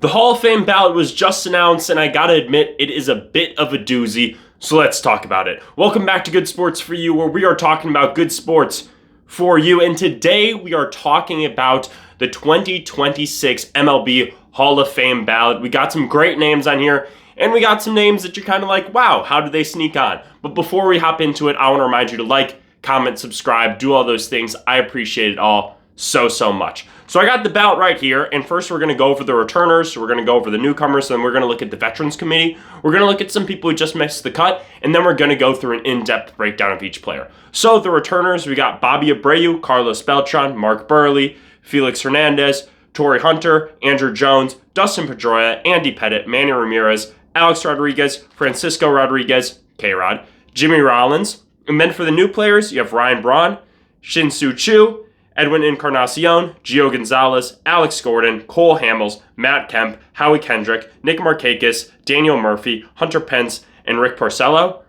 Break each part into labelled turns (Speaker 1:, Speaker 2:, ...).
Speaker 1: The Hall of Fame ballot was just announced, and I gotta admit, it is a bit of a doozy, so let's talk about it. Welcome back to Good Sports for You, where we are talking about good sports for you, and today we are talking about the 2026 MLB Hall of Fame ballot. We got some great names on here, and we got some names that you're kind of like, wow, how did they sneak on? But before we hop into it, I want to remind you to like, comment, subscribe, do all those things. I appreciate it all so much. So I got the ballot right here, and first we're going to go over the returners, we're going to go over the newcomers, then we're going to look at the Veterans Committee, we're going to look at some people who just missed the cut, and then we're going to go through an in-depth breakdown of each player. So the returners, we got Bobby Abreu, Carlos Beltran, Mark Burley, Felix Hernandez, Torrey Hunter, Andrew Jones, Dustin Pedroia, Andy Pettitte, Manny Ramirez, Alex Rodriguez, Francisco Rodriguez, K-Rod, Jimmy Rollins, and then for the new players, you have Ryan Braun, Shin-Soo Choo, Edwin Encarnacion, Gio Gonzalez, Alex Gordon, Cole Hamels, Matt Kemp, Howie Kendrick, Nick Markakis, Daniel Murphy, Hunter Pence, and Rick Porcello.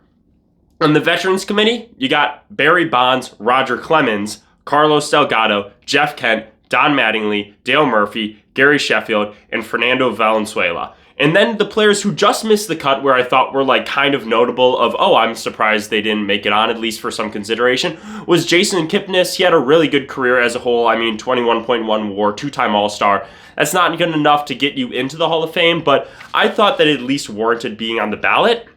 Speaker 1: On the Veterans Committee, you got Barry Bonds, Roger Clemens, Carlos Delgado, Jeff Kent, Don Mattingly, Dale Murphy, Gary Sheffield, and Fernando Valenzuela. And then the players who just missed the cut, where I thought were like kind of notable of, oh, I'm surprised they didn't make it on, at least for some consideration, was Jason Kipnis. He had a really good career as a whole. I mean, 21.1 WAR, two-time All-Star. That's not good enough to get you into the Hall of Fame, but I thought that it at least warranted being on the ballot.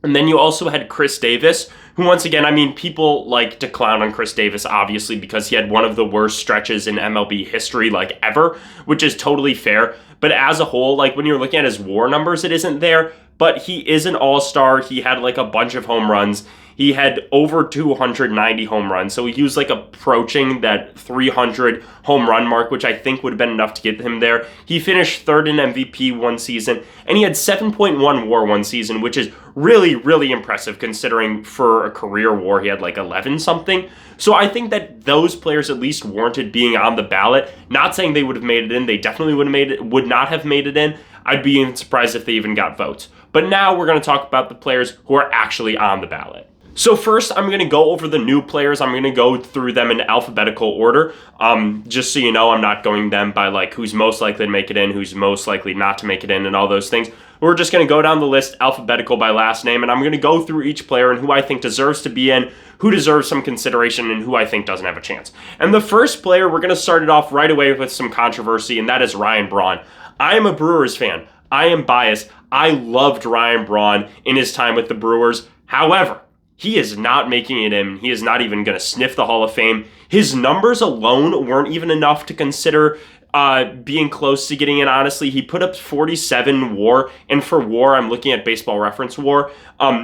Speaker 1: And then you also had Chris Davis, who once again, I mean, people like to clown on Chris Davis, obviously, because he had one of the worst stretches in MLB history, like ever, which is totally fair. But as a whole, like when you're looking at his WAR numbers, it isn't there. But he is an all-star. He had like a bunch of home runs. He had over 290 home runs. So he was like approaching that 300 home run mark, which I think would have been enough to get him there. He finished third in MVP one season, and he had 7.1 WAR one season, which is really impressive considering for a career WAR he had like 11 something. So I think that those players at least warranted being on the ballot. Not saying they would have made it in. They definitely would not have made it in. I'd be even surprised if they even got votes. But now we're going to talk about the players who are actually on the ballot. So first, I'm going to go over the new players. I'm going to go through them in alphabetical order. Just so you know, I'm not going them by like who's most likely to make it in, who's most likely not to make it in, and all those things. We're just going to go down the list alphabetical by last name, and I'm going to go through each player and who I think deserves to be in, who deserves some consideration, and who I think doesn't have a chance. And the first player, we're going to start it off right away with some controversy, and that is Ryan Braun. I am a Brewers fan. I am biased. I loved Ryan Braun in his time with the Brewers. However, he is not making it in. He is not even going to sniff the Hall of Fame. His numbers alone weren't even enough to consider being close to getting in, honestly. He put up 47 WAR, and for WAR, I'm looking at Baseball Reference WAR.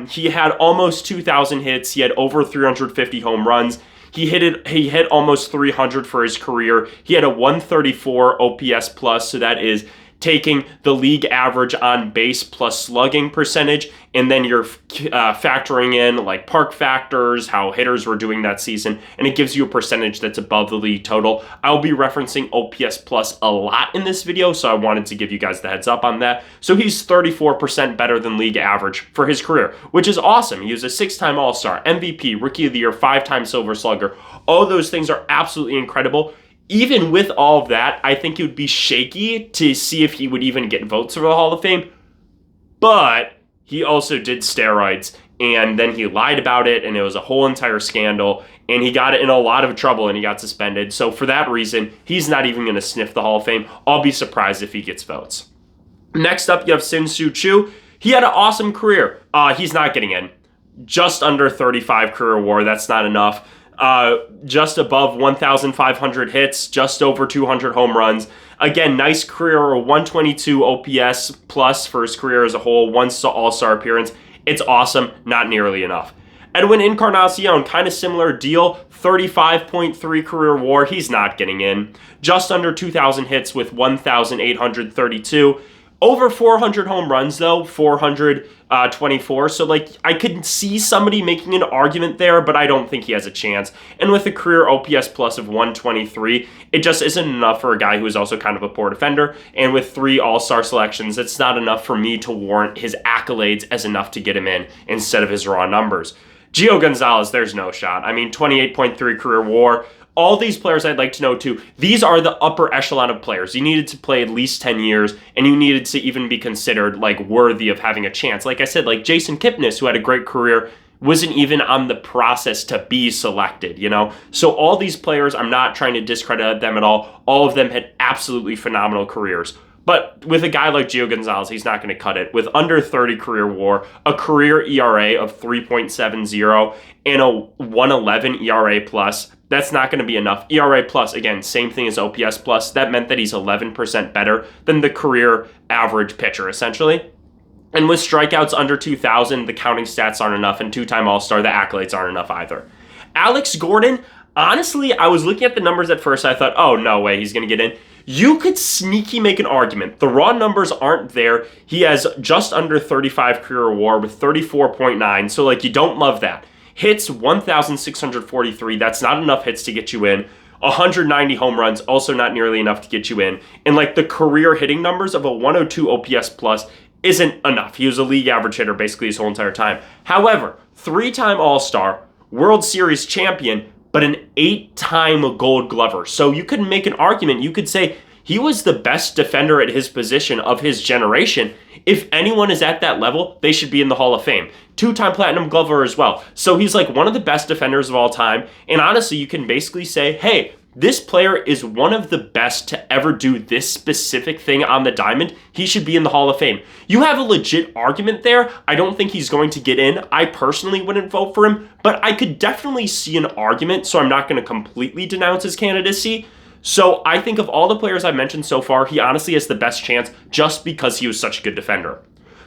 Speaker 1: He had almost 2,000 hits. He had over 350 home runs. He hit almost 300 for his career. He had a 134 OPS plus, so that is taking the league average on base plus slugging percentage, and then you're factoring in like park factors, how hitters were doing that season, and it gives you a percentage that's above the league total. I'll be referencing OPS plus a lot in this video, so I wanted to give you guys the heads up on that. So he's 34% better than league average for his career, which is awesome. He was a 6-time All-Star, MVP, Rookie of the Year, 5-time Silver Slugger. All those things are absolutely incredible. Even with all of that, I think it would be shaky to see if he would even get votes for the Hall of Fame. But he also did steroids, and then he lied about it, and it was a whole entire scandal, and he got in a lot of trouble, and he got suspended. So for that reason, he's not even going to sniff the Hall of Fame. I'll be surprised if he gets votes. Next up, you have Shin-Soo Choo. He had an awesome career. He's not getting in. Just under 35 career WAR. That's not enough. Just above 1,500 hits, just over 200 home runs. Again, nice career, 122 OPS plus for his career as a whole, one All-Star appearance. It's awesome, not nearly enough. Edwin Encarnacion, kind of similar deal, 35.3 career WAR. He's not getting in. Just under 2,000 hits with 1,832. Over 400 home runs, though, 424. So, like, I could see somebody making an argument there, but I don't think he has a chance. And with a career OPS plus of 123, it just isn't enough for a guy who is also kind of a poor defender. And with 3 All-Star selections, it's not enough for me to warrant his accolades as enough to get him in instead of his raw numbers. Gio Gonzalez, there's no shot. I mean, 28.3 career WAR, all these players I'd like to know too, these are the upper echelon of players. You needed to play at least 10 years, and you needed to even be considered like worthy of having a chance. Like I said, like Jason Kipnis, who had a great career, wasn't even on the process to be selected, you know? So all these players, I'm not trying to discredit them at all. All of them had absolutely phenomenal careers. But with a guy like Gio Gonzalez, he's not going to cut it. With under 30 career WAR, a career ERA of 3.70, and a 111 ERA plus, that's not going to be enough. ERA plus, again, same thing as OPS plus. That meant that he's 11% better than the career average pitcher, essentially. And with strikeouts under 2,000, the counting stats aren't enough, and two-time All-Star, the accolades aren't enough either. Alex Gordon, honestly, I was looking at the numbers at first, I thought, oh, no way, he's going to get in. You could sneaky make an argument. The raw numbers aren't there. He has just under 35 career WAR with 34.9, so like you don't love that. Hits, 1,643, that's not enough hits to get you in. 190 home runs, also not nearly enough to get you in. And like the career hitting numbers of a 102 OPS plus isn't enough. He was a league average hitter basically his whole entire time. However, 3-time All-Star, World Series champion, but an 8-time Gold Glover. So you could make an argument. You could say he was the best defender at his position of his generation. If anyone is at that level, they should be in the Hall of Fame. 2-time Platinum Glover as well. So he's like one of the best defenders of all time. And honestly, you can basically say, hey, this player is one of the best to ever do this specific thing on the diamond. He should be in the Hall of Fame. You have a legit argument there. I don't think he's going to get in. I personally wouldn't vote for him, but I could definitely see an argument, so I'm not going to completely denounce his candidacy. So I think of all the players I've mentioned so far, he honestly has the best chance just because he was such a good defender.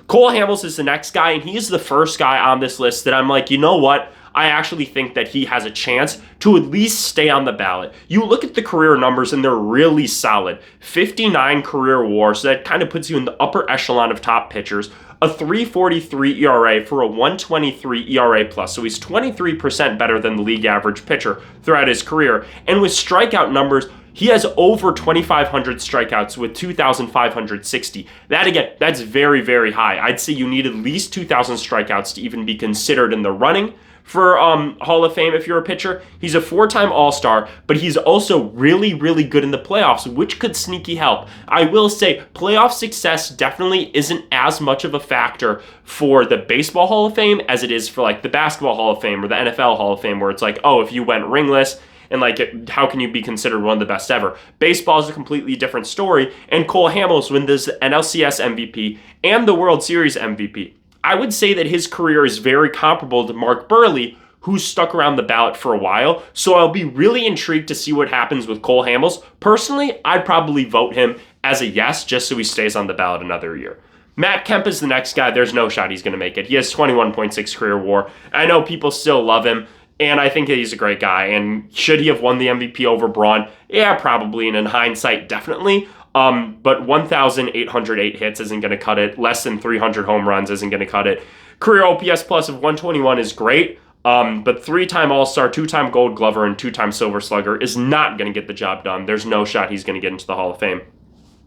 Speaker 1: Cole Hamels is the next guy, and he is the first guy on this list that I'm like, you know what? I actually think that he has a chance to at least stay on the ballot. You look at the career numbers and they're really solid. 59 career WAR, so that kind of puts you in the upper echelon of top pitchers. A 3.43 ERA for a 1.23 ERA plus, so he's 23% better than the league average pitcher throughout his career. And with strikeout numbers, he has over 2,500 strikeouts with 2,560. That, again, that's very, very high. I'd say you need at least 2,000 strikeouts to even be considered in the running for Hall of Fame if you're a pitcher. He's a 4-time All-Star, but he's also really, really good in the playoffs, which could sneaky help. I will say playoff success definitely isn't as much of a factor for the Baseball Hall of Fame as it is for like the Basketball Hall of Fame or the NFL Hall of Fame, where it's like, oh, if you went ringless, and like, how can you be considered one of the best ever? Baseball is a completely different story, and Cole Hamels wins this NLCS MVP and the World Series MVP. I would say that his career is very comparable to Mark Burley, who's stuck around the ballot for a while, so I'll be really intrigued to see what happens with Cole Hamels. Personally, I'd probably vote him as a yes, just so he stays on the ballot another year. Matt Kemp is the next guy. There's no shot he's going to make it. He has 21.6 career WAR. I know people still love him, and I think that he's a great guy. And should he have won the MVP over Braun? Yeah, probably. And in hindsight, definitely. But 1,808 hits isn't going to cut it. Less than 300 home runs isn't going to cut it. Career OPS plus of 121 is great. But 3-time All-Star, 2-time Gold Glover, and 2-time Silver Slugger is not going to get the job done. There's no shot he's going to get into the Hall of Fame.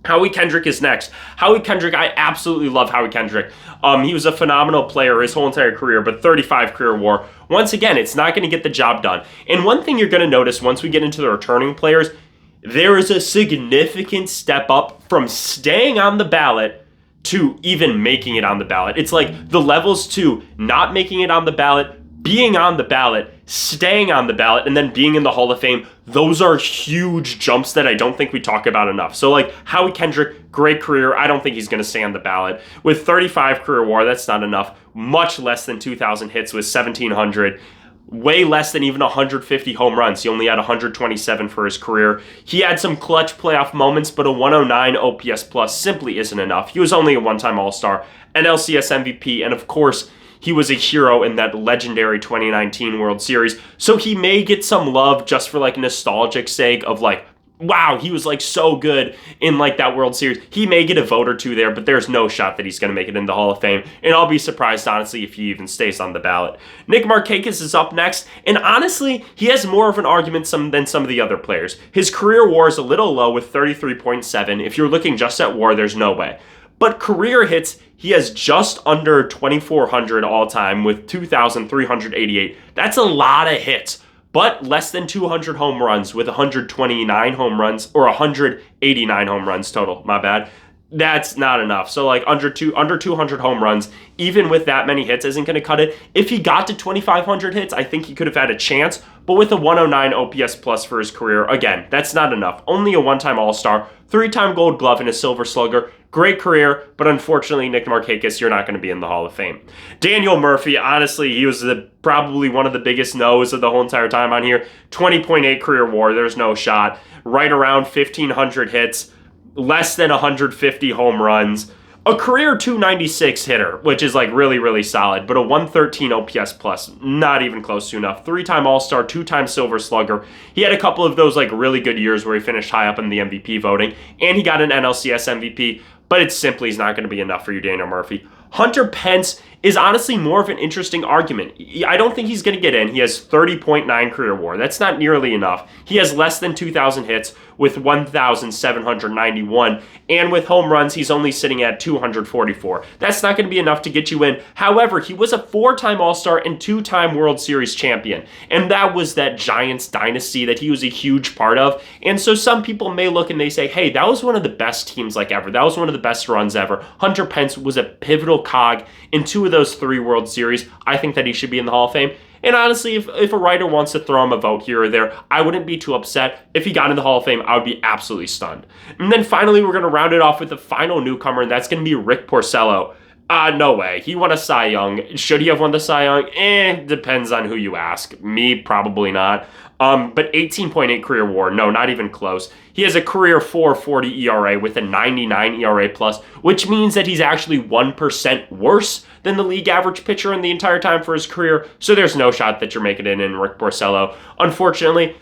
Speaker 1: Howie Kendrick is next. Howie Kendrick, I absolutely love Howie Kendrick. He was a phenomenal player his whole entire career, but 35 career WAR. Once again, it's not going to get the job done. And one thing you're going to notice once we get into the returning players, there is a significant step up from staying on the ballot to even making it on the ballot. It's like the levels to not making it on the ballot, being on the ballot, staying on the ballot, and then being in the Hall of Fame. Those are huge jumps that I don't think we talk about enough. So like Howie Kendrick, great career. I don't think he's going to stay on the ballot. With 35 career WAR, that's not enough. Much less than 2,000 hits with 1,700. Way less than even 150 home runs. He only had 127 for his career. He had some clutch playoff moments, but a 109 OPS plus simply isn't enough. He was only a 1-time All-Star, NLCS MVP, and of course, he was a hero in that legendary 2019 World Series. So he may get some love just for like nostalgic sake of like, wow, he was like so good in like that World Series. He may get a vote or two there, but there's no shot that he's going to make it in the Hall of Fame. And I'll be surprised, honestly, if he even stays on the ballot. Nick Markakis is up next. And honestly, he has more of an argument than some of the other players. His career WAR is a little low with 33.7. If you're looking just at WAR, there's no way. But career hits, he has just under 2,400 all time with 2,388. That's a lot of hits. but less than 200 home runs with 129 home runs, or 189 home runs total, my bad. That's not enough. So like under 200 home runs, even with that many hits, isn't going to cut it. If he got to 2,500 hits, I think he could have had a chance. But with a 109 OPS plus for his career, again, that's not enough. Only a one-time All-Star, 3-time Gold Glove, and a Silver Slugger. Great career, but unfortunately, Nick Markakis, you're not going to be in the Hall of Fame. Daniel Murphy, honestly, he was probably one of the biggest no's of the whole entire time on here. 20.8 career WAR, there's no shot. Right around 1,500 hits. Less than 150 home runs, a career 296 hitter, which is like really, really solid, but a 113 OPS plus, not even close to enough. 3-time All-Star, 2-time Silver Slugger. He had a couple of those like really good years where he finished high up in the MVP voting, and he got an NLCS MVP, but it simply is not going to be enough for you, Daniel Murphy. Hunter Pence is honestly more of an interesting argument. I don't think he's going to get in. He has 30.9 career WAR. That's not nearly enough. He has less than 2,000 hits with 1,791. And with home runs, he's only sitting at 244. That's not going to be enough to get you in. However, he was a 4-time All-Star and 2-time World Series champion. And that was that Giants dynasty that he was a huge part of. And so some people may look and they say, hey, that was one of the best teams like ever. That was one of the best runs ever. Hunter Pence was a pivotal cog in 2 of those 3 World Series. I think that he should be in the Hall of Fame. And honestly, if a writer wants to throw him a vote here or there, I wouldn't be too upset. If he got in the Hall of Fame, I would be absolutely stunned. And then finally, we're going to round it off with the final newcomer, and that's going to be Rick Porcello. No way. He won a Cy Young. Should he have won the Cy Young? Depends on who you ask. Me, probably not. But 18.8 career WAR, no, not even close. He has a career 4.40 ERA with a 99 ERA plus, which means that he's actually 1% worse than the league average pitcher in the entire time for his career. So there's no shot that you're making it in Rick Porcello, unfortunately.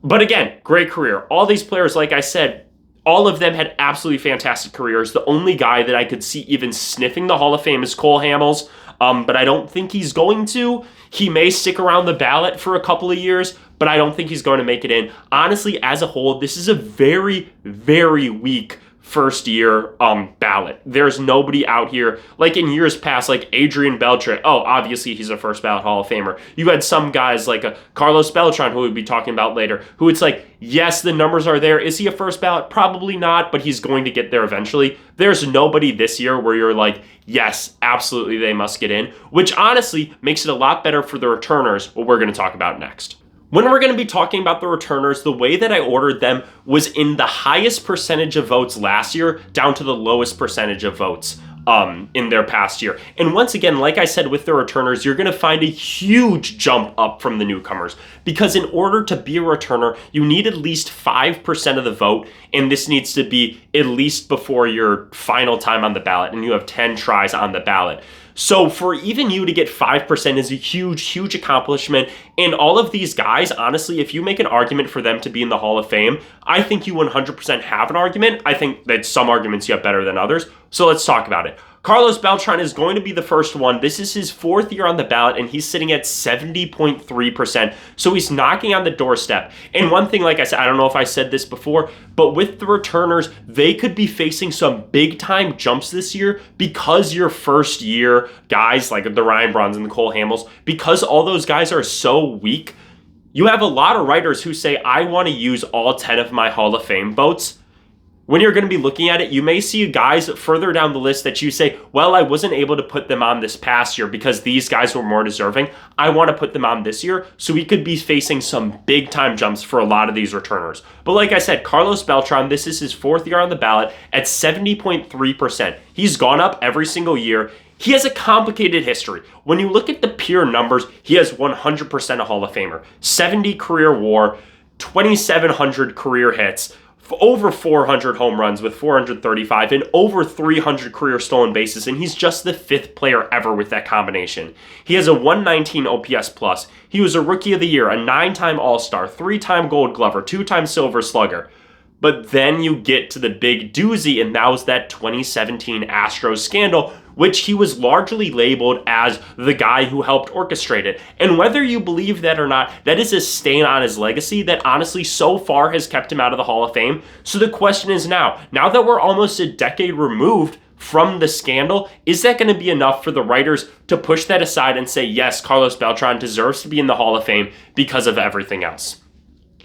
Speaker 1: But again, great career. All these players, like I said, all of them had absolutely fantastic careers. The only guy that I could see even sniffing the Hall of Fame is Cole Hamels, but I don't think he's going to. He may stick around the ballot for a couple of years, but I don't think he's going to make it in. Honestly, as a whole, this is a very, very weak first year ballot. There's nobody out here like in years past, like Adrian Beltre. Oh, obviously he's a first ballot Hall of Famer. You had some guys like Carlos Beltran, who we'll be talking about later, who it's like, yes, the numbers are there. Is he a first ballot? Probably not, but he's going to get there eventually. There's nobody this year where you're like, yes, absolutely they must get in, which honestly makes it a lot better for the returners, what we're going to talk about next. When we're going to be talking about the returners, the way that I ordered them was in the highest percentage of votes last year down to the lowest percentage of votes in their past year. And once again, like I said, with the returners, you're going to find a huge jump up from the newcomers, because in order to be a returner, you need at least 5% of the vote, and this needs to be at least before your final time on the ballot, and you have 10 tries on the ballot. So for even you to get 5% is a huge, huge accomplishment. And all of these guys, honestly, if you make an argument for them to be in the Hall of Fame, I think you 100% have an argument. I think that some arguments you have better than others. So let's talk about it. Carlos Beltran is going to be the first one. This is his 4th year on the ballot, and he's sitting at 70.3%. So he's knocking on the doorstep. And one thing, like I said, I don't know if I said this before, but with the returners, they could be facing some big-time jumps this year because your first year guys, like the Ryan Brauns and the Cole Hamels, because all those guys are so weak, you have a lot of writers who say, I want to use all 10 of my Hall of Fame votes. When you're going to be looking at it, you may see guys further down the list that you say, well, I wasn't able to put them on this past year because these guys were more deserving. I want to put them on this year. So we could be facing some big time jumps for a lot of these returners. But like I said, Carlos Beltran, this is his 4th year on the ballot at 70.3%. He's gone up every single year. He has a complicated history. When you look at the pure numbers, he has 100% a Hall of Famer. 70 career WAR, 2,700 career hits, over 400 home runs with 435, and over 300 career stolen bases, and he's just the 5th player ever with that combination. He has a 119 OPS plus. He was a Rookie of the Year, a 9-time All-Star, 3-time Gold Glover, 2-time Silver Slugger. But then you get to the big doozy, and that was that 2017 Astros scandal, which he was largely labeled as the guy who helped orchestrate it. And whether you believe that or not, that is a stain on his legacy that honestly so far has kept him out of the Hall of Fame. So the question is now that we're almost a decade removed from the scandal, is that going to be enough for the writers to push that aside and say, yes, Carlos Beltran deserves to be in the Hall of Fame because of everything else?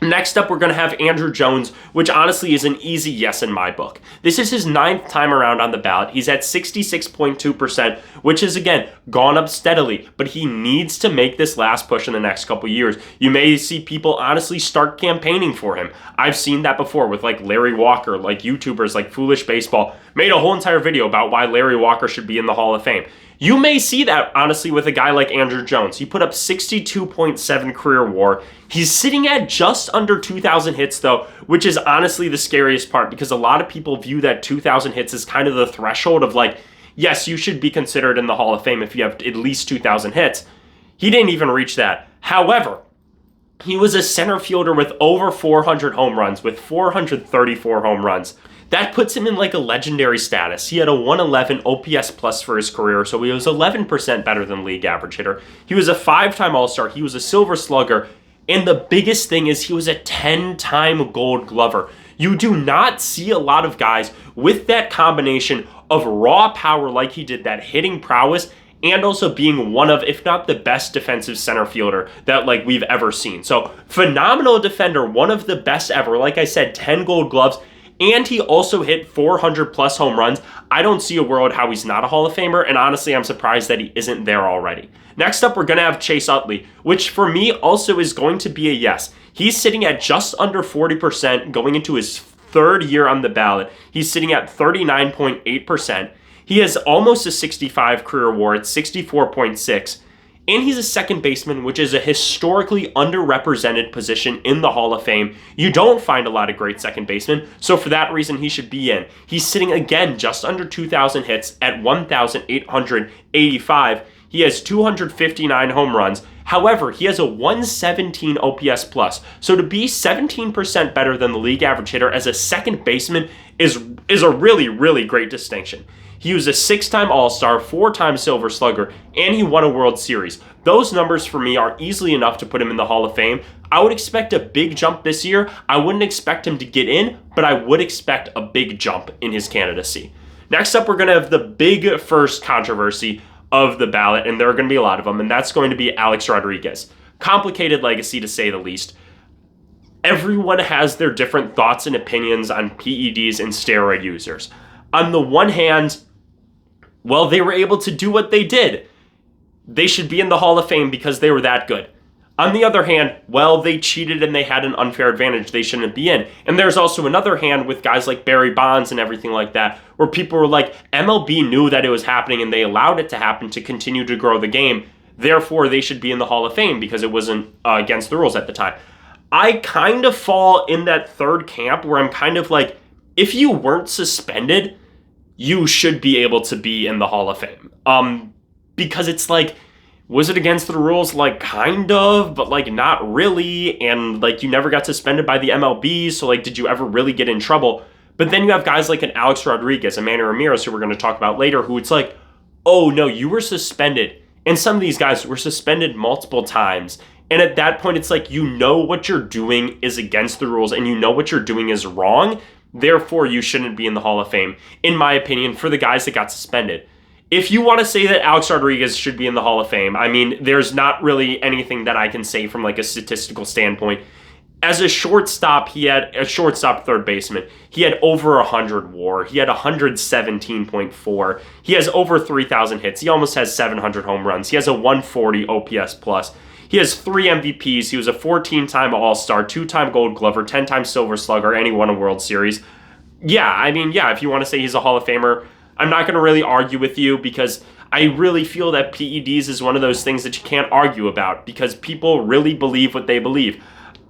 Speaker 1: Next up, we're going to have Andrew Jones, which honestly is an easy yes in my book. This is his 9th time around on the ballot. He's at 66.2%, which is, again, gone up steadily, but he needs to make this last push in the next couple years. You may see people honestly start campaigning for him. I've seen that before with like Larry Walker, like YouTubers like Foolish Baseball made a whole entire video about why Larry Walker should be in the Hall of Fame. You may see that, honestly, with a guy like Andrew Jones. He put up 62.7 career WAR. He's sitting at just under 2,000 hits, though, which is honestly the scariest part because a lot of people view that 2,000 hits as kind of the threshold of like, yes, you should be considered in the Hall of Fame if you have at least 2,000 hits. He didn't even reach that. However, he was a center fielder with over 400 home runs, with 434 home runs. That puts him in like a legendary status. He had a 111 OPS plus for his career, so he was 11% better than league average hitter. He was a 5-time All-Star. He was a Silver Slugger. And the biggest thing is he was a 10-time Gold Glover. You do not see a lot of guys with that combination of raw power like he did, that hitting prowess, and also being one of, if not the best defensive center fielder that like we've ever seen. So phenomenal defender, one of the best ever. Like I said, 10 Gold Gloves. And he also hit 400 plus home runs. I don't see a world how he's not a Hall of Famer, and honestly, I'm surprised that he isn't there already. Next up, we're going to have Chase Utley, which for me also is going to be a yes. He's sitting at just under 40% going into his 3rd year on the ballot. He's sitting at 39.8%. He has almost a 65 career WAR at 64.6. And he's a second baseman, which is a historically underrepresented position in the Hall of Fame. You don't find a lot of great second basemen, so for that reason, he should be in. He's sitting again just under 2,000 hits at 1,885. He has 259 home runs. However, he has a 117 OPS plus. So to be 17% better than the league average hitter as a second baseman is a really, really great distinction. He was a 6-time All-Star, 4-time Silver Slugger, and he won a World Series. Those numbers for me are easily enough to put him in the Hall of Fame. I would expect a big jump this year. I wouldn't expect him to get in, but I would expect a big jump in his candidacy. Next up, we're going to have the big first controversy of the ballot, and there are going to be a lot of them, and that's going to be Alex Rodriguez. Complicated legacy, to say the least. Everyone has their different thoughts and opinions on PEDs and steroid users. On the one hand, well, they were able to do what they did. They should be in the Hall of Fame because they were that good. On the other hand, well, they cheated and they had an unfair advantage. They shouldn't be in. And there's also another hand with guys like Barry Bonds and everything like that, where people were like, MLB knew that it was happening and they allowed it to happen to continue to grow the game. Therefore, they should be in the Hall of Fame because it wasn't against the rules at the time. I kind of fall in that third camp where I'm kind of like, if you weren't suspended, you should be able to be in the Hall of Fame. Because it's like, was it against the rules? Like, kind of, but like not really. And like, you never got suspended by the MLB. So like, did you ever really get in trouble? But then you have guys like an Alex Rodriguez, a Manny Ramirez, who we're going to talk about later, who it's like, oh no, you were suspended. And some of these guys were suspended multiple times. And at that point, it's like, you know what you're doing is against the rules and you know what you're doing is wrong. Therefore, you shouldn't be in the Hall of Fame, in my opinion, for the guys that got suspended. If you want to say that Alex Rodriguez should be in the Hall of Fame, I mean, there's not really anything that I can say from like a statistical standpoint. As a shortstop, he had a shortstop third baseman. He had over 100 WAR. He had 117.4. He has over 3,000 hits. He almost has 700 home runs. He has a 140 OPS plus. He has 3 MVPs. He was a 14-time All-Star, 2-time Gold Glover, 10-time Silver Slugger, and he won a World Series. Yeah, I mean, yeah, if you want to say he's a Hall of Famer, I'm not going to really argue with you because I really feel that PEDs is one of those things that you can't argue about because people really believe what they believe.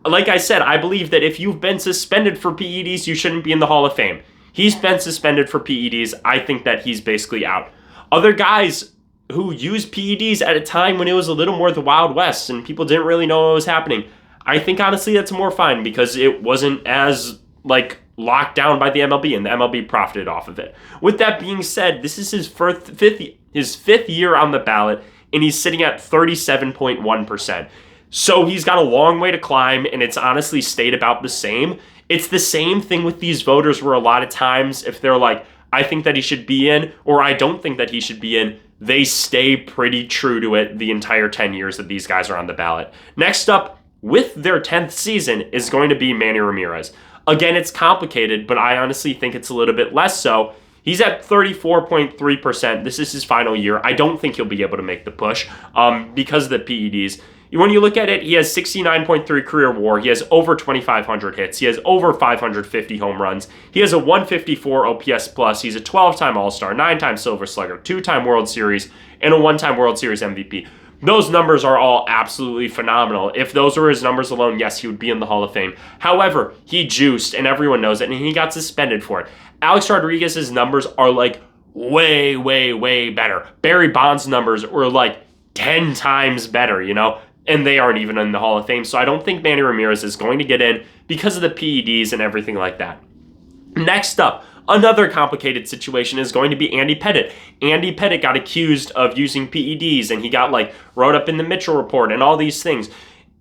Speaker 1: Like I said, I believe that if you've been suspended for PEDs, you shouldn't be in the Hall of Fame. He's been suspended for PEDs. I think that he's basically out. Other guys who used PEDs at a time when it was a little more the Wild West and people didn't really know what was happening, I think honestly that's more fine because it wasn't as like locked down by the MLB and the MLB profited off of it. With that being said, this is his fifth year on the ballot and he's sitting at 37.1%. So he's got a long way to climb and it's honestly stayed about the same. It's the same thing with these voters where a lot of times if they're like, I think that he should be in, or I don't think that he should be in, they stay pretty true to it the entire 10 years that these guys are on the ballot. Next up, with their 10th season, is going to be Manny Ramirez. Again, it's complicated, but I honestly think it's a little bit less so. He's at 34.3%. This is his final year. I don't think he'll be able to make the push because of the PEDs. When you look at it, he has 69.3 career WAR. He has over 2,500 hits. He has over 550 home runs. He has a 154 OPS plus. He's a 12-time All-Star, 9-time Silver Slugger, 2-time World Series, and a 1-time World Series MVP. Those numbers are all absolutely phenomenal. If those were his numbers alone, yes, he would be in the Hall of Fame. However, he juiced, and everyone knows it, and he got suspended for it. Alex Rodriguez's numbers are like way, way, way better. Barry Bonds' numbers were like 10 times better, and they aren't even in the Hall of Fame. So I don't think Manny Ramirez is going to get in because of the PEDs and everything like that. Next up, another complicated situation is going to be Andy Pettitte. Andy Pettitte got accused of using PEDs, and he got wrote up in the Mitchell Report and all these things.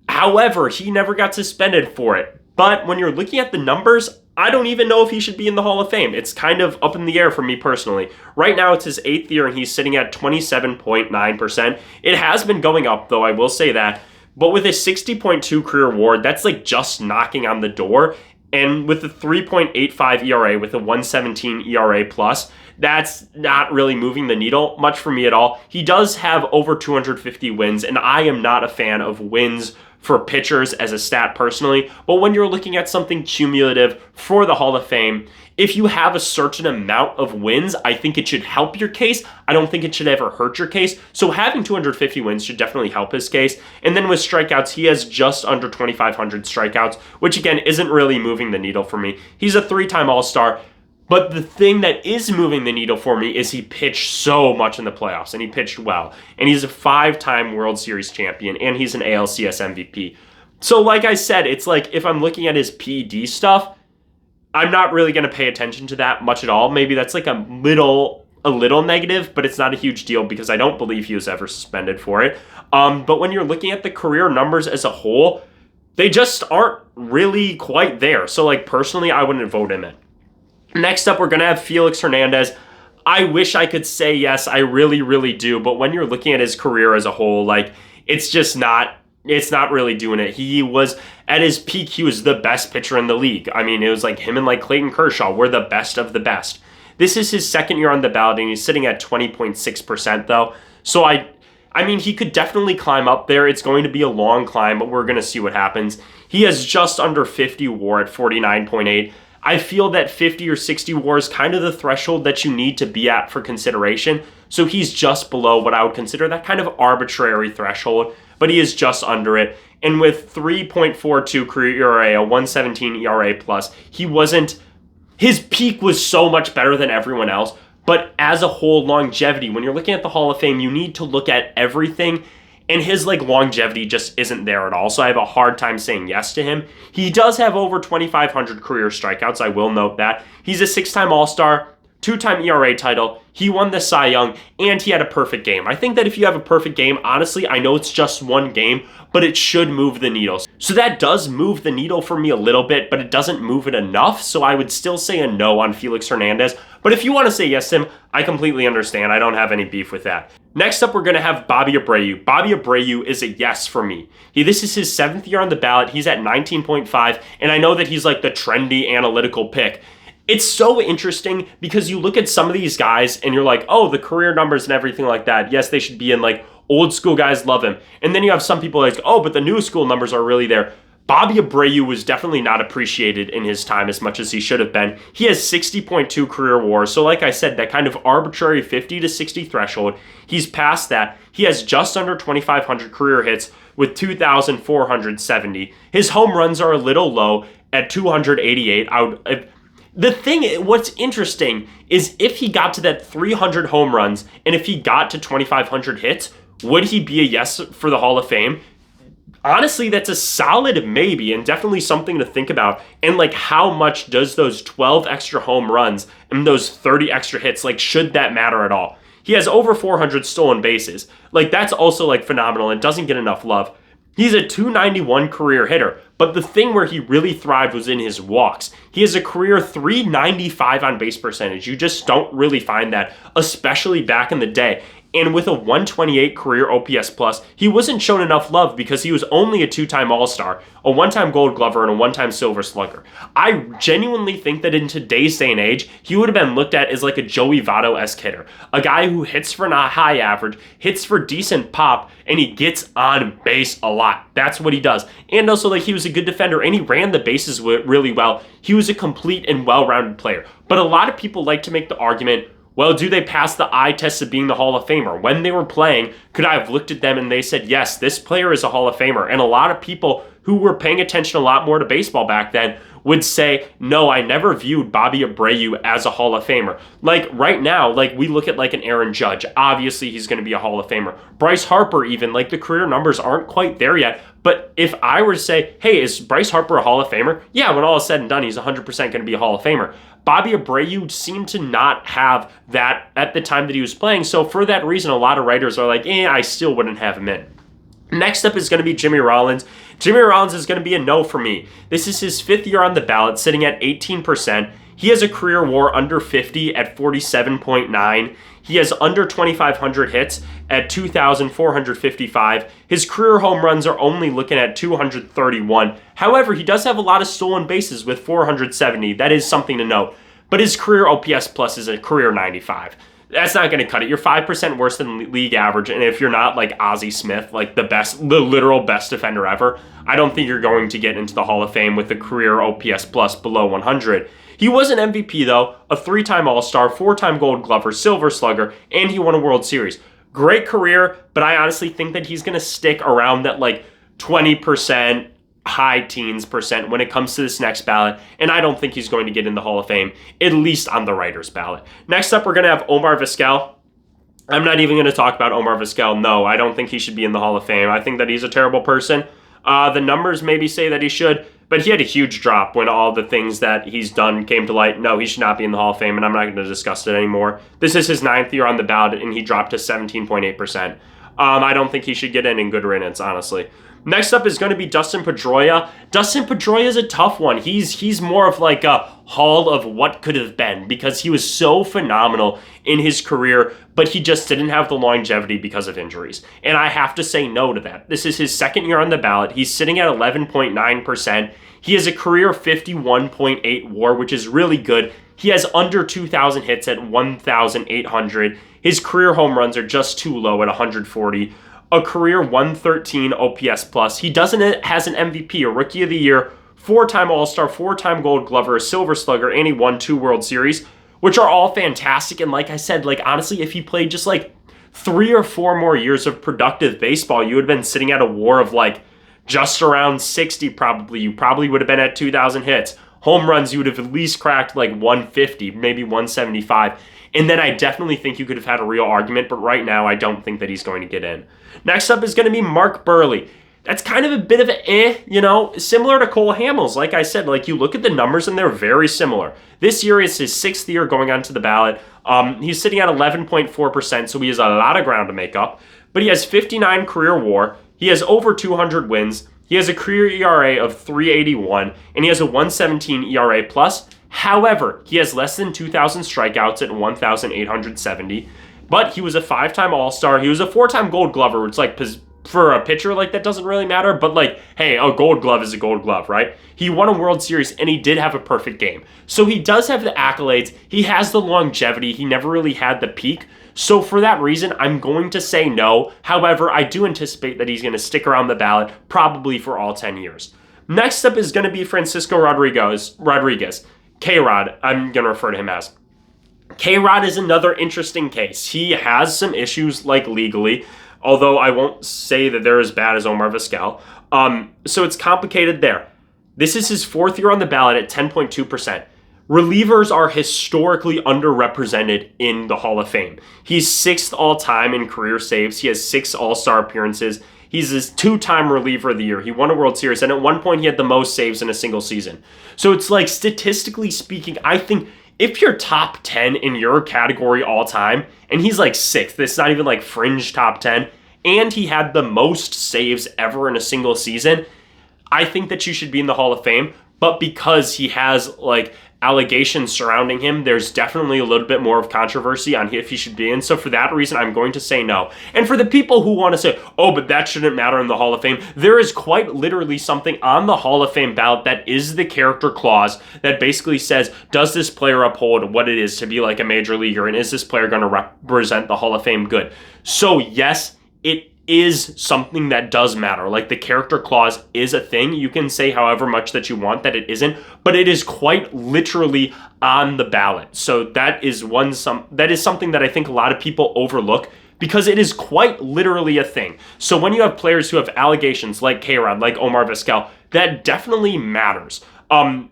Speaker 1: However, he never got suspended for it. But when you're looking at the numbers, I don't even know if he should be in the Hall of Fame. It's kind of up in the air for me personally. Right now, it's his 8th year, and he's sitting at 27.9%. It has been going up, though, I will say that. But with a 60.2 career WAR, that's just knocking on the door. And with a 3.85 ERA, with a 117 ERA plus, that's not really moving the needle much for me at all. He does have over 250 wins, and I am not a fan of wins for pitchers as a stat personally, but when you're looking at something cumulative for the Hall of Fame, if you have a certain amount of wins, I think it should help your case. I don't think it should ever hurt your case. So having 250 wins should definitely help his case. And then with strikeouts, he has just under 2,500 strikeouts, which again isn't really moving the needle for me. He's a 3-time All-Star. But the thing that is moving the needle for me is he pitched so much in the playoffs, and he pitched well. And he's a 5-time World Series champion, and he's an ALCS MVP. So like I said, it's if I'm looking at his PED stuff, I'm not really going to pay attention to that much at all. Maybe that's a little negative, but it's not a huge deal because I don't believe he was ever suspended for it. But when you're looking at the career numbers as a whole, they just aren't really quite there. So personally, I wouldn't vote him in. Next up, we're going to have Felix Hernandez. I wish I could say yes, I really, really do. But when you're looking at his career as a whole, it's just not, it's not really doing it. He was, at his peak, he was the best pitcher in the league. I mean, it was him and Clayton Kershaw were the best of the best. This is his 2nd year on the ballot, and he's sitting at 20.6% though. So I mean, he could definitely climb up there. It's going to be a long climb, but we're going to see what happens. He has just under 50 WAR at 49.8. I feel that 50 or 60 WAR is kind of the threshold that you need to be at for consideration. So he's just below what I would consider that kind of arbitrary threshold, but he is just under it. And with 3.42 career ERA, a 117 ERA plus, his peak was so much better than everyone else. But as a whole, longevity, when you're looking at the Hall of Fame, you need to look at everything. And his longevity just isn't there at all. So I have a hard time saying yes to him. He does have over 2,500 career strikeouts. I will note that. He's a 6-time All-Star, 2-time ERA title. He won the Cy Young, and he had a perfect game. I think that if you have a perfect game, honestly, I know it's just one game, but it should move the needle. So that does move the needle for me a little bit, but it doesn't move it enough. So I would still say a no on Felix Hernandez. But if you want to say yes to him, I completely understand. I don't have any beef with that. Next up, we're going to have Bobby Abreu. Bobby Abreu is a yes for me. This is his 7th year on the ballot. He's at 19.5, and I know that he's the trendy analytical pick. It's so interesting because you look at some of these guys and you're oh, the career numbers and everything like that. Yes, they should be in old school guys love him. And then you have some people oh, but the new school numbers are really there. Bobby Abreu was definitely not appreciated in his time as much as he should have been. He has 60.2 career WAR. So like I said, that kind of arbitrary 50 to 60 threshold, he's past that. He has just under 2,500 career hits with 2,470. His home runs are a little low at 288. What's interesting is if he got to that 300 home runs and if he got to 2,500 hits, would he be a yes for the Hall of Fame? Honestly, that's a solid maybe and definitely something to think about. And how much does those 12 extra home runs and those 30 extra hits, should that matter at all? He has over 400 stolen bases. That's also phenomenal and doesn't get enough love. He's a 291 career hitter, But the thing where he really thrived was in his walks. He has a career .395 on base percentage. You just don't really find that, especially back in the day. And with a 128 career OPS plus, he wasn't shown enough love because he was only a two-time All-Star, a one-time Gold Glover, and a one-time Silver Slugger. I genuinely think that in today's day and age, he would have been looked at as like a Joey Votto-esque hitter. A guy who hits for a high average, hits for decent pop, and he gets on base a lot. That's what he does. And also, like, he was a good defender, and he ran the bases really well. He was a complete and well-rounded player. But a lot of people like to make the argument, well, do they pass the eye test of being the Hall of Famer? When they were playing, could I have looked at them and they said, yes, this player is a Hall of Famer? And a lot of people who were paying attention a lot more to baseball back then would say, no, I never viewed Bobby Abreu as a Hall of Famer. Like right now, like we look at like an Aaron Judge. Obviously, he's going to be a Hall of Famer. Bryce Harper even, like the career numbers aren't quite there yet. But if I were to say, hey, is Bryce Harper a Hall of Famer? Yeah, when all is said and done, he's 100% going to be a Hall of Famer. Bobby Abreu seemed to not have that at the time that he was playing. So for that reason, a lot of writers are like, I still wouldn't have him in. Next up is going to be Jimmy Rollins. Jimmy Rollins is going to be a no for me. This is his 5th year on the ballot, sitting at 18%. He has a career WAR under 50 at 47.9. He has under 2,500 hits at 2,455. His career home runs are only looking at 231. However, he does have a lot of stolen bases with 470. That is something to note. But his career OPS plus is a career 95. That's not going to cut it. You're 5% worse than league average, and if you're not like Ozzie Smith, like the literal best defender ever, I don't think you're going to get into the Hall of Fame with a career OPS plus below 100. He was an MVP though, a 3-time All-Star, 4-time Gold Glover, Silver Slugger, and he won a World Series. Great career, but I honestly think that he's going to stick around that like 20%, high teens percent when it comes to this next ballot, and I don't think he's going to get in the Hall of Fame, at least on the writer's ballot. Next up, we're going to have Omar Vizquel. I'm not even going to talk about Omar Vizquel. No, I don't think he should be in the Hall of Fame. I think that he's a terrible person. The numbers maybe say that he should, but he had a huge drop when all the things that he's done came to light. No, he should not be in the Hall of Fame, and I'm not going to discuss it anymore. This is his 9th year on the ballot, and he dropped to 17.8%. I don't think he should get in good riddance, honestly. Next up is going to be Dustin Pedroia. Dustin Pedroia is a tough one. He's more of like a hall of what could have been because he was so phenomenal in his career, but he just didn't have the longevity because of injuries. And I have to say no to that. This is his 2nd year on the ballot. He's sitting at 11.9%. He has a career 51.8 WAR, which is really good. He has under 2,000 hits at 1,800. His career home runs are just too low at 140. A career 113 OPS plus. He has an MVP, a Rookie of the Year, 4-time All-Star, 4-time Gold Glover, a Silver Slugger, and he won 2 World Series, which are all fantastic. And like I said, like honestly, if he played just like 3 or 4 more years of productive baseball, you would have been sitting at a WAR of like just around 60 probably. You probably would have been at 2,000 hits. Home runs, you would have at least cracked like 150, maybe 175. And then I definitely think you could have had a real argument, but right now I don't think that he's going to get in. Next up is going to be Mark Burley. That's kind of a bit of an similar to Cole Hamels. Like I said, like you look at the numbers and they're very similar. This year is his 6th year going onto the ballot. He's sitting at 11.4%, so he has a lot of ground to make up. But he has 59 career WAR. He has over 200 wins. He has a career ERA of 381, and he has a 117 ERA plus. However, he has less than 2,000 strikeouts at 1,870. But he was a 5-time All-Star. He was a 4-time Gold Glover, which like for a pitcher, like that doesn't really matter. But like, hey, a Gold Glove is a Gold Glove, right? He won a World Series and he did have a perfect game. So he does have the accolades. He has the longevity. He never really had the peak. So for that reason, I'm going to say no. However, I do anticipate that he's going to stick around the ballot probably for all 10 years. Next up is going to be Francisco Rodriguez. K-Rod, I'm going to refer to him as. K-Rod is another interesting case. He has some issues like legally, although I won't say that they're as bad as Omar Vizquel. So it's complicated there. This is his 4th year on the ballot at 10.2%. Relievers are historically underrepresented in the Hall of Fame. He's 6th all-time in career saves. He has 6 All-Star appearances. He's his 2-time reliever of the year. He won a World Series, and at one point he had the most saves in a single season. So it's like, statistically speaking, I think if you're top 10 in your category all time, and he's like 6th, it's not even like fringe top 10, and he had the most saves ever in a single season, I think that you should be in the Hall of Fame, but because he has like allegations surrounding him, there's definitely a little bit more of controversy on if he should be in. So for that reason, I'm going to say no. And for the people who want to say, oh, but that shouldn't matter in the Hall of Fame, there is quite literally something on the Hall of Fame ballot that is the character clause that basically says, does this player uphold what it is to be like a major leaguer? And is this player going to represent the Hall of Fame good? So yes, it is something that does matter. Like, the character clause is a thing. You can say however much that you want that it isn't, but it is quite literally on the ballot. So that is something that I think a lot of people overlook, because it is quite literally a thing. So when you have players who have allegations like K-Rod, like Omar Vizquel, that definitely matters. So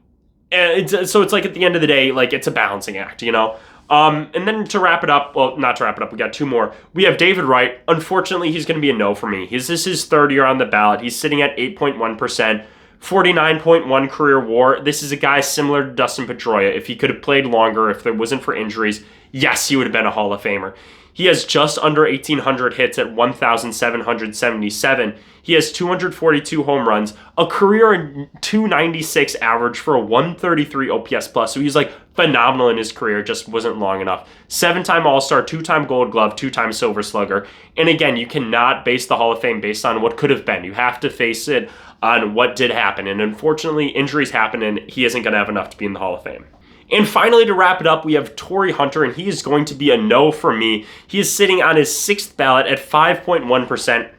Speaker 1: it's like, at the end of the day, like, it's a balancing act, you know? And then to wrap it up, well, not to wrap it up, we got two more. We have David Wright. Unfortunately, he's going to be a no for me. This is his third year on the ballot. He's sitting at 8.1%, 49.1 career WAR. This is a guy similar to Dustin Pedroia. If he could have played longer, if it wasn't for injuries, yes, he would have been a Hall of Famer. He has just under 1,800 hits at 1,777. He has 242 home runs, a career 296 average for a 133 OPS plus. So he's like phenomenal in his career, just wasn't long enough. 7-time All-Star, 2-time Gold Glove, 2-time Silver Slugger. And again, you cannot base the Hall of Fame based on what could have been. You have to face it on what did happen. And unfortunately, injuries happen, and he isn't going to have enough to be in the Hall of Fame. And finally, to wrap it up, we have Torrey Hunter, and he is going to be a no for me. He is sitting on his 6th ballot at 5.1%.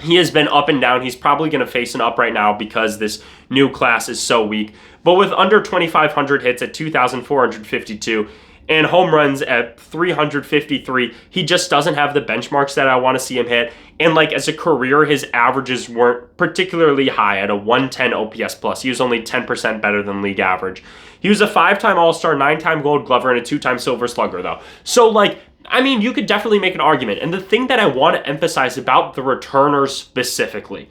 Speaker 1: He has been up and down. He's probably going to face an up right now because this new class is so weak. But with under 2,500 hits at 2,452 and home runs at 353, he just doesn't have the benchmarks that I want to see him hit. And like, as a career, his averages weren't particularly high at a 110 OPS plus. He was only 10% better than league average. He was a 5-time All-Star, 9-time Gold Glover, and a 2-time Silver Slugger, though. So, like, I mean, you could definitely make an argument. And the thing that I want to emphasize about the returners specifically,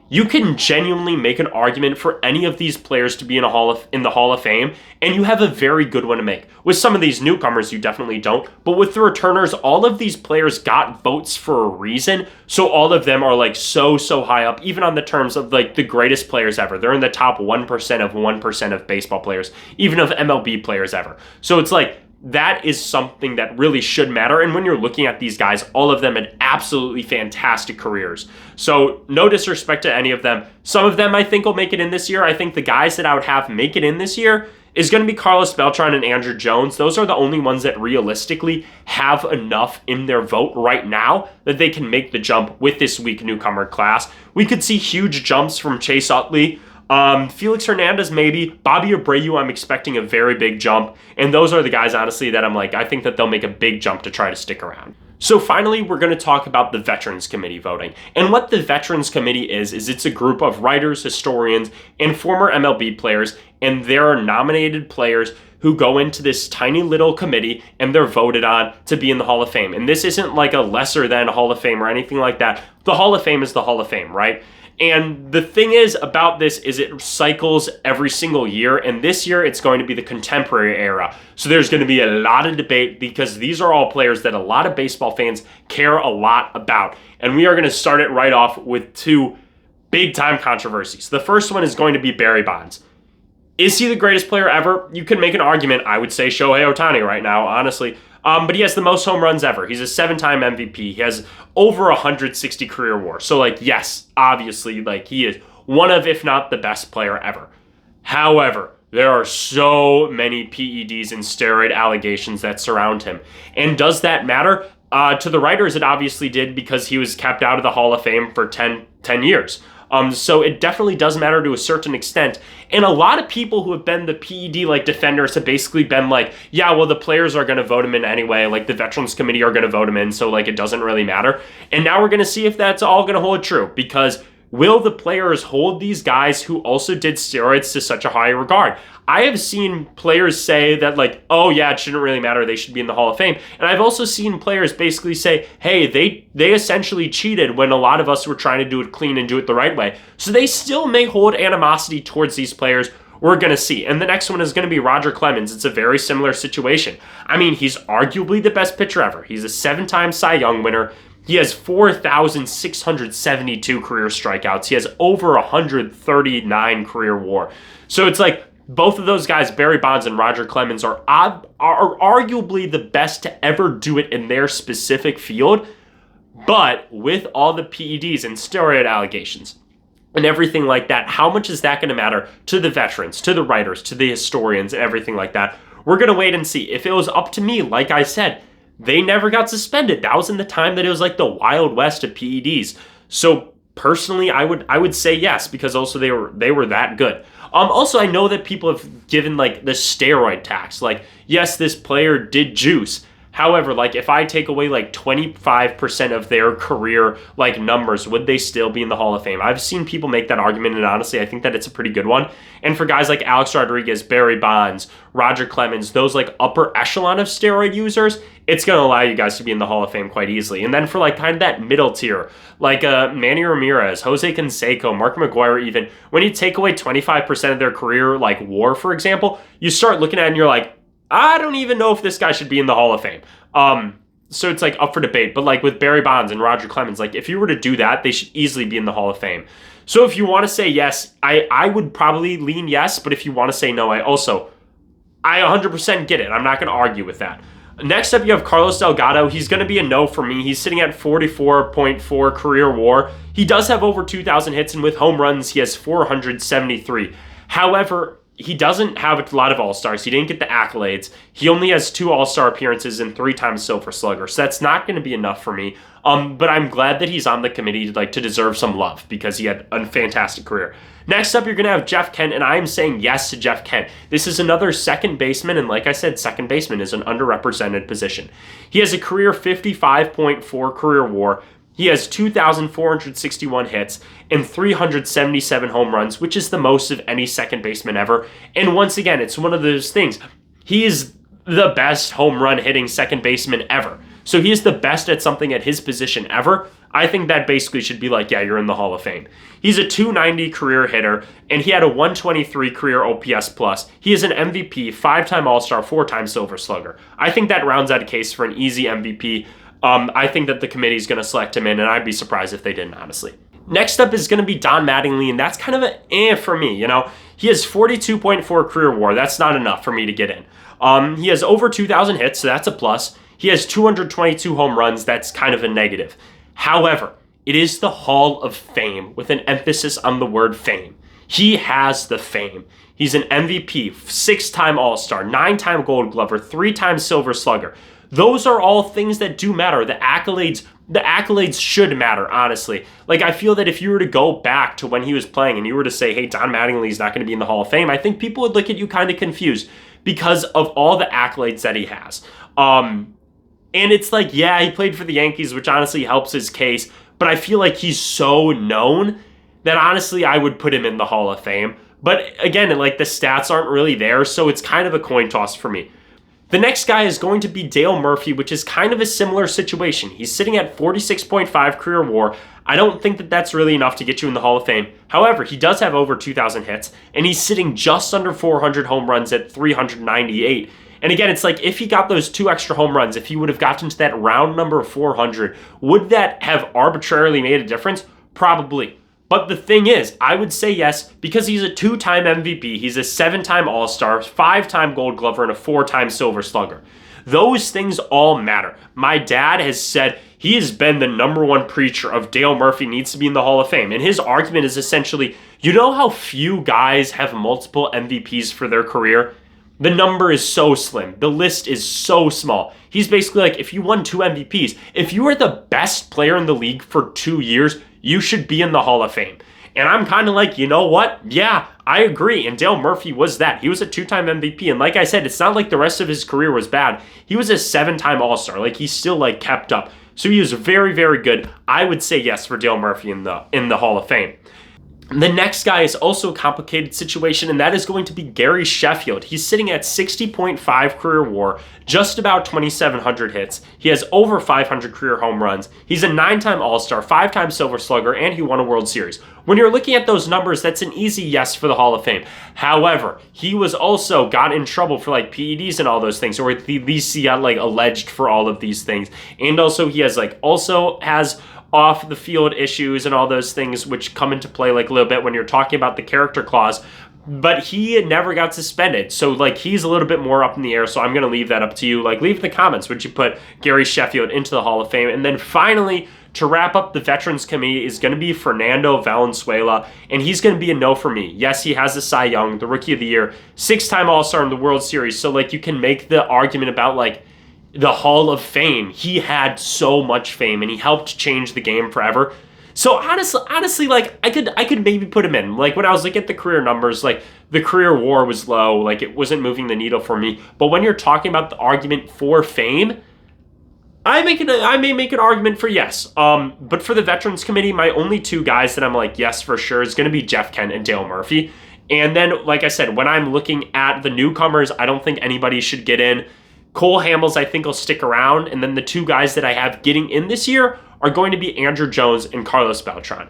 Speaker 1: you can genuinely make an argument for any of these players to be in the Hall of Fame, and you have a very good one to make. With some of these newcomers, you definitely don't. But with the returners, all of these players got votes for a reason, so all of them are like so high up, even on the terms of like the greatest players ever. They're in the top 1% of baseball players, even of MLB players ever. So it's like, that is something that really should matter. And when you're looking at these guys, all of them had absolutely fantastic careers. So no disrespect to any of them. Some of them I think will make it in this year. I think the guys that I would have make it in this year is going to be Carlos Beltran and Andrew Jones. Those are the only ones that realistically have enough in their vote right now that they can make the jump with this weak newcomer class. We could see huge jumps from Chase Utley, Felix Hernandez, maybe. Bobby Abreu, I'm expecting a very big jump. And those are the guys, honestly, that I'm like, I think that they'll make a big jump to try to stick around. So finally, we're going to talk about the Veterans Committee voting. And what the Veterans Committee is it's a group of writers, historians, and former MLB players. And there are nominated players who go into this tiny little committee and they're voted on to be in the Hall of Fame. And this isn't like a lesser than Hall of Fame or anything like that. The Hall of Fame is the Hall of Fame, right? And the thing is about this is it cycles every single year, and this year it's going to be the contemporary era. So there's going to be a lot of debate because these are all players that a lot of baseball fans care a lot about. And we are going to start it right off with two big-time controversies. The first one is going to be Barry Bonds. Is he the greatest player ever? You can make an argument. I would say Shohei Ohtani right now, honestly. But he has the most home runs ever. He's a 7-time MVP. He has over 160 career WAR. So, like, yes, obviously, like, he is one of, if not the best player ever. However, there are so many PEDs and steroid allegations that surround him. And does that matter? To the writers, it obviously did because he was kept out of the Hall of Fame for 10 years. So it definitely does matter to a certain extent. And a lot of people who have been the PED like defenders have basically been like, yeah, well, the players are going to vote him in anyway. Like the Veterans Committee are going to vote him in. So like it doesn't really matter. And now we're going to see if that's all going to hold true, because will the players hold these guys who also did steroids to such a high regard? I have seen players say that, like, oh yeah, it shouldn't really matter, they should be in the Hall of Fame. And I've also seen players basically say, hey, they essentially cheated when a lot of us were trying to do it clean and do it the right way. So they still may hold animosity towards these players. We're going to see. And the next one is going to be Roger Clemens. It's a very similar situation. I mean, he's arguably the best pitcher ever. He's a 7-time Cy Young winner. He has 4,672 career strikeouts. He has over 139 career WAR. So it's like both of those guys, Barry Bonds and Roger Clemens, are arguably the best to ever do it in their specific field. But with all the PEDs and steroid allegations and everything like that, how much is that going to matter to the veterans, to the writers, to the historians, and everything like that? We're going to wait and see. If it was up to me, like I said, they never got suspended. That was in the time that it was like the Wild West of PEDs. So personally, I would say yes, because also they were that good. Also, I know that people have given like the steroid tax. Like, yes, this player did juice. However, like if I take away like 25% of their career like numbers, would they still be in the Hall of Fame? I've seen people make that argument, and honestly, I think that it's a pretty good one. And for guys like Alex Rodriguez, Barry Bonds, Roger Clemens, those like upper echelon of steroid users, it's going to allow you guys to be in the Hall of Fame quite easily. And then for like kind of that middle tier, like Manny Ramirez, Jose Canseco, Mark McGwire, even when you take away 25% of their career like WAR, for example, you start looking at it and you're like, I don't even know if this guy should be in the Hall of Fame. So it's like up for debate. But like with Barry Bonds and Roger Clemens, like if you were to do that, they should easily be in the Hall of Fame. So if you want to say yes, I would probably lean yes. But if you want to say no, I 100% get it. I'm not going to argue with that. Next up, you have Carlos Delgado. He's going to be a no for me. He's sitting at 44.4 career WAR. He does have over 2,000 hits, and with home runs, he has 473. However, he doesn't have a lot of All-Stars. He didn't get the accolades. He only has 2 All-Star appearances and 3 times Silver Slugger. So that's not going to be enough for me. But I'm glad that he's on the committee to deserve some love because he had a fantastic career. Next up, you're going to have Jeff Kent, and I am saying yes to Jeff Kent. This is another second baseman, and like I said, second baseman is an underrepresented position. He has a career 55.4 career WAR. He has 2,461 hits and 377 home runs, which is the most of any second baseman ever. And once again, it's one of those things. He is the best home run hitting second baseman ever. So he is the best at something at his position ever. I think that basically should be like, yeah, you're in the Hall of Fame. He's a 290 career hitter, and he had a 123 career OPS plus. He is an MVP, 5-time All-Star, 4-time Silver Slugger. I think that rounds out a case for an easy MVP. I think that the committee is going to select him in, and I'd be surprised if they didn't, honestly. Next up is going to be Don Mattingly, and that's kind of an for me, you know. He has 42.4 career WAR. That's not enough for me to get in. He has over 2,000 hits, so that's a plus. He has 222 home runs. That's kind of a negative. However, it is the Hall of Fame with an emphasis on the word fame. He has the fame. He's an MVP, 6-time All-Star, 9-time Gold Glover, 3-time Silver Slugger. Those are all things that do matter. The accolades should matter, honestly. Like, I feel that if you were to go back to when he was playing and you were to say, hey, Don Mattingly's not going to be in the Hall of Fame, I think people would look at you kind of confused because of all the accolades that he has. And it's like, yeah, he played for the Yankees, which honestly helps his case, but I feel like he's so known that honestly I would put him in the Hall of Fame. But again, like the stats aren't really there, so it's kind of a coin toss for me. The next guy is going to be Dale Murphy, which is kind of a similar situation. He's sitting at 46.5 career WAR. I don't think that that's really enough to get you in the Hall of Fame. However, he does have over 2,000 hits, and he's sitting just under 400 home runs at 398. And again, it's like if he got those 2 extra home runs, if he would have gotten to that round number of 400, would that have arbitrarily made a difference? Probably. But the thing is, I would say yes because he's a 2-time MVP, he's a 7-time All-Star, 5-time Gold Glover, and a 4-time Silver Slugger. Those things all matter. My dad has said he has been the number one preacher of Dale Murphy needs to be in the Hall of Fame. And his argument is essentially, you know how few guys have multiple MVPs for their career? The number is so slim. The list is so small. He's basically like, if you won 2 MVPs, if you were the best player in the league for 2 years, you should be in the Hall of Fame. And I'm kind of like, you know what? Yeah, I agree. And Dale Murphy was that. He was a 2-time MVP. And like I said, it's not like the rest of his career was bad. He was a 7-time All-Star. Like, he still, like, kept up. So he was very, very good. I would say yes for Dale Murphy in the Hall of Fame. The next guy is also a complicated situation, and that is going to be Gary Sheffield. He's sitting at 60.5 career WAR, just about 2,700 hits. He has over 500 career home runs. He's a 9-time All-Star, 5-time Silver Slugger, and he won a World Series. When you're looking at those numbers, that's an easy yes for the Hall of Fame. However, he was also got in trouble for like PEDs and all those things, or at least he got like alleged for all of these things. And also he has off the field issues and all those things which come into play like a little bit when you're talking about the character clause, but he never got suspended. So like he's a little bit more up in the air. So I'm going to leave that up to you. Like leave in the comments, would you put Gary Sheffield into the Hall of Fame? And then finally, to wrap up the Veterans Committee is going to be Fernando Valenzuela, and he's going to be a no for me. Yes, he has the Cy Young, the Rookie of the Year, 6-time All-Star in the World Series. So like you can make the argument about like the Hall of Fame. He had so much fame and he helped change the game forever. So honestly, like I could maybe put him in. Like when I was looking at the career numbers, like the career WAR was low, like it wasn't moving the needle for me. But when you're talking about the argument for fame, I may make an argument for yes. But for the Veterans Committee, my only two guys that I'm like yes for sure is going to be Jeff Kent and Dale Murphy. And then, like I said, when I'm looking at the newcomers, I don't think anybody should get in. Cole Hamels, I think, will stick around. And then the two guys that I have getting in this year are going to be Andrew Jones and Carlos Beltran.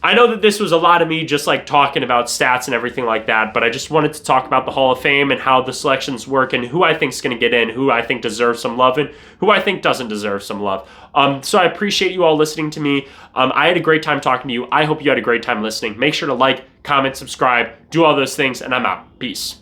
Speaker 1: I know that this was a lot of me just like talking about stats and everything like that, but I just wanted to talk about the Hall of Fame and how the selections work and who I think is going to get in, who I think deserves some love, and who I think doesn't deserve some love. So I appreciate you all listening to me. I had a great time talking to you. I hope you had a great time listening. Make sure to like, comment, subscribe, do all those things, and I'm out. Peace.